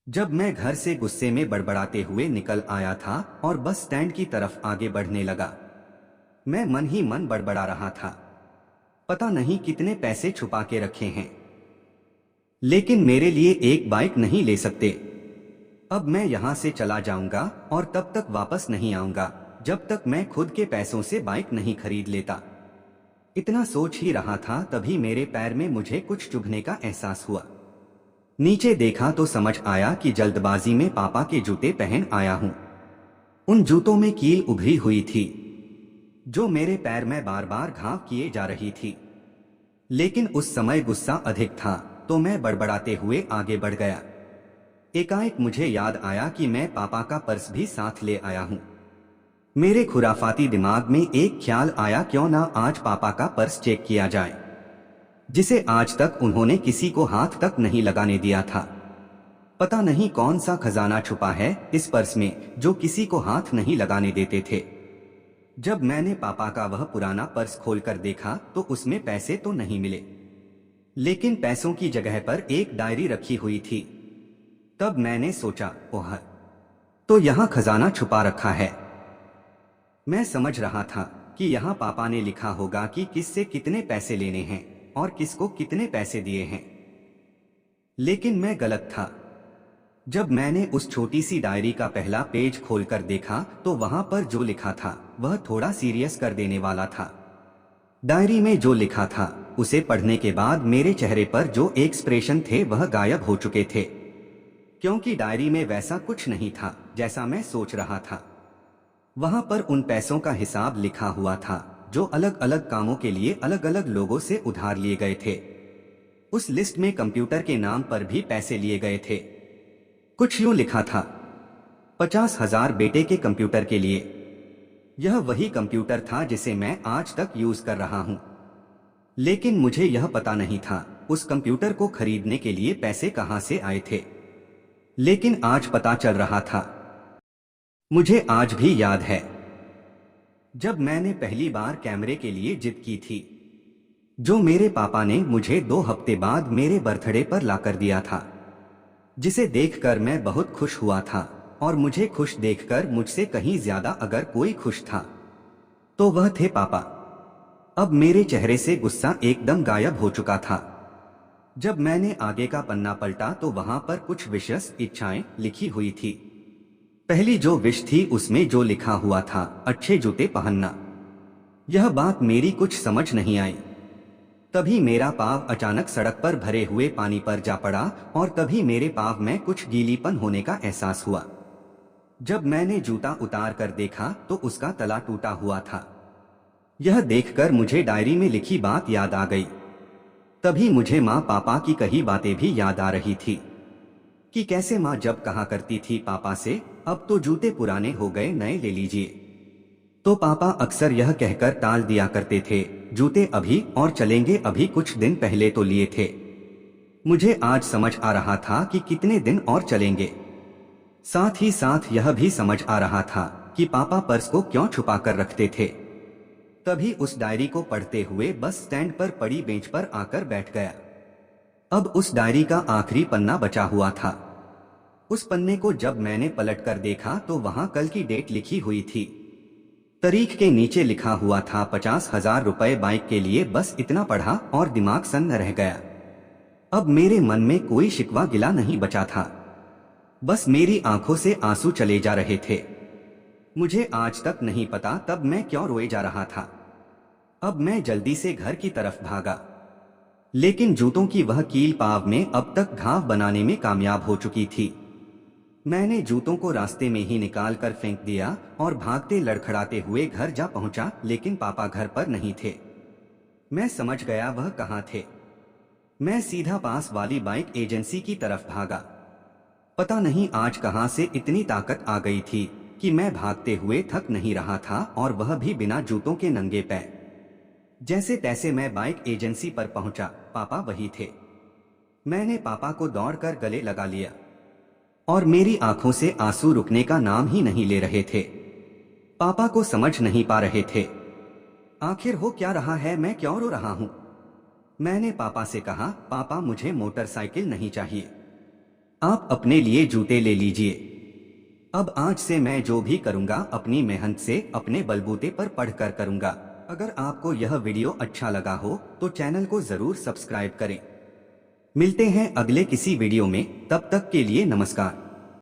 जब मैं घर से गुस्से में बड़बड़ाते हुए निकल आया था और बस स्टैंड की तरफ आगे बढ़ने लगा, मैं मन ही मन बड़बड़ा रहा था। पता नहीं कितने पैसे छुपा के रखे हैं, लेकिन मेरे लिए एक बाइक नहीं ले सकते। अब मैं यहाँ से चला जाऊंगा और तब तक वापस नहीं आऊंगा जब तक मैं खुद के पैसों से बाइक नहीं खरीद लेता। इतना सोच ही रहा था तभी मेरे पैर में मुझे कुछ चुभने का एहसास हुआ। नीचे देखा तो समझ आया कि जल्दबाजी में पापा के जूते पहन आया हूं। उन जूतों में कील उभरी हुई थी जो मेरे पैर में बार बार घाव किए जा रही थी। लेकिन उस समय गुस्सा अधिक था तो मैं बड़बड़ाते हुए आगे बढ़ गया। एकाएक मुझे याद आया कि मैं पापा का पर्स भी साथ ले आया हूं। मेरे खुराफाती दिमाग में एक ख्याल आया, क्यों ना आज पापा का पर्स चेक किया जाए, जिसे आज तक उन्होंने किसी को हाथ तक नहीं लगाने दिया था। पता नहीं कौन सा खजाना छुपा है इस पर्स में जो किसी को हाथ नहीं लगाने देते थे। जब मैंने पापा का वह पुराना पर्स खोलकर देखा तो उसमें पैसे तो नहीं मिले, लेकिन पैसों की जगह पर एक डायरी रखी हुई थी। तब मैंने सोचा, ओह, तो यहाँ खजाना छुपा रखा है। मैं समझ रहा था कि यहाँ पापा ने लिखा होगा कि किससे कितने पैसे लेने हैं और किसको कितने पैसे दिए हैं। लेकिन मैं गलत था। जब मैंने उस छोटी सी डायरी का पहला पेज खोलकर देखा तो वहां पर जो लिखा था वह थोड़ा सीरियस कर देने वाला था। डायरी में जो लिखा था उसे पढ़ने के बाद मेरे चेहरे पर जो एक्सप्रेशन थे वह गायब हो चुके थे, क्योंकि डायरी में वैसा कुछ नहीं था जैसा मैं सोच रहा था। वहां पर उन पैसों का हिसाब लिखा हुआ था जो अलग अलग कामों के लिए अलग अलग लोगों से उधार लिए गए थे। उस लिस्ट में कंप्यूटर के नाम पर भी पैसे लिए गए थे। कुछ यूं लिखा था, 50,000 बेटे के कंप्यूटर के लिए। यह वही कंप्यूटर था जिसे मैं आज तक यूज कर रहा हूं। लेकिन मुझे यह पता नहीं था उस कंप्यूटर को खरीदने के लिए पैसे कहां से आए थे। लेकिन आज पता चल रहा था। मुझे आज भी याद है जब मैंने पहली बार कैमरे के लिए जिद की थी, जो मेरे पापा ने मुझे 2 हफ्ते बाद मेरे बर्थडे पर लाकर दिया था, जिसे देखकर मैं बहुत खुश हुआ था। और मुझे खुश देखकर मुझसे कहीं ज्यादा अगर कोई खुश था तो वह थे पापा। अब मेरे चेहरे से गुस्सा एकदम गायब हो चुका था। जब मैंने आगे का पन्ना पलटा तो वहां पर कुछ विशेष इच्छाएं लिखी हुई थी। पहली जो विश थी उसमें जो लिखा हुआ था, अच्छे जूते पहनना। यह बात मेरी कुछ समझ नहीं आई। तभी मेरा पाँव अचानक सड़क पर भरे हुए पानी पर जा पड़ा और तभी मेरे पाँव में कुछ गीलीपन होने का एहसास हुआ। जब मैंने जूता उतार कर देखा तो उसका तला टूटा हुआ था। यह देखकर मुझे डायरी में लिखी बात याद आ गई। तभी मुझे माँ पापा की कही बातें भी याद आ रही थी कि कैसे माँ जब कहा करती थी पापा से, अब तो जूते पुराने हो गए, नए ले लीजिए, तो पापा अक्सर यह कहकर टाल दिया करते थे, जूते अभी और चलेंगे, अभी कुछ दिन पहले तो लिए थे। मुझे आज समझ आ रहा था कि कितने दिन और चलेंगे। साथ ही साथ यह भी समझ आ रहा था कि पापा पर्स को क्यों छुपा कर रखते थे। तभी उस डायरी को पढ़ते हुए बस स्टैंड पर पड़ी बेंच पर आकर बैठ गया। अब उस डायरी का आखिरी पन्ना बचा हुआ था। उस पन्ने को जब मैंने पलटकर देखा तो वहां कल की डेट लिखी हुई थी। तारीख के नीचे लिखा हुआ था 50,000 रुपए बाइक के लिए। बस इतना पढ़ा और दिमाग सन्न रह गया। अब मेरे मन में कोई शिकवा गिला नहीं बचा था, बस मेरी आंखों से आंसू चले जा रहे थे। मुझे आज तक नहीं पता तब मैं क्यों रोए जा रहा था। अब मैं जल्दी से घर की तरफ भागा, लेकिन जूतों की वह कील पाँव में अब तक घाव बनाने में कामयाब हो चुकी थी। मैंने जूतों को रास्ते में ही निकाल कर फेंक दिया और भागते लड़खड़ाते हुए घर जा पहुंचा, लेकिन पापा घर पर नहीं थे। मैं समझ गया वह कहाँ थे। मैं सीधा पास वाली बाइक एजेंसी की तरफ भागा। पता नहीं आज कहां से इतनी ताकत आ गई थी कि मैं भागते हुए थक नहीं रहा था, और वह भी बिना जूतों के नंगे पैर। जैसे तैसे मैं बाइक एजेंसी पर पहुंचा। पापा वही थे। मैंने पापा को दौड़कर गले लगा लिया और मेरी आंखों से आंसू रुकने का नाम ही नहीं ले रहे थे। पापा को समझ नहीं पा रहे थे आखिर हो क्या रहा है, मैं क्यों रो रहा हूं। मैंने पापा से कहा, पापा मुझे मोटरसाइकिल नहीं चाहिए, आप अपने लिए जूते ले लीजिए। अब आज से मैं जो भी करूंगा अपनी मेहनत से अपने बलबूते पर पढ़कर करूंगा। अगर आपको यह वीडियो अच्छा लगा हो तो चैनल को जरूर सब्सक्राइब करें। मिलते हैं अगले किसी वीडियो में, तब तक के लिए नमस्कार।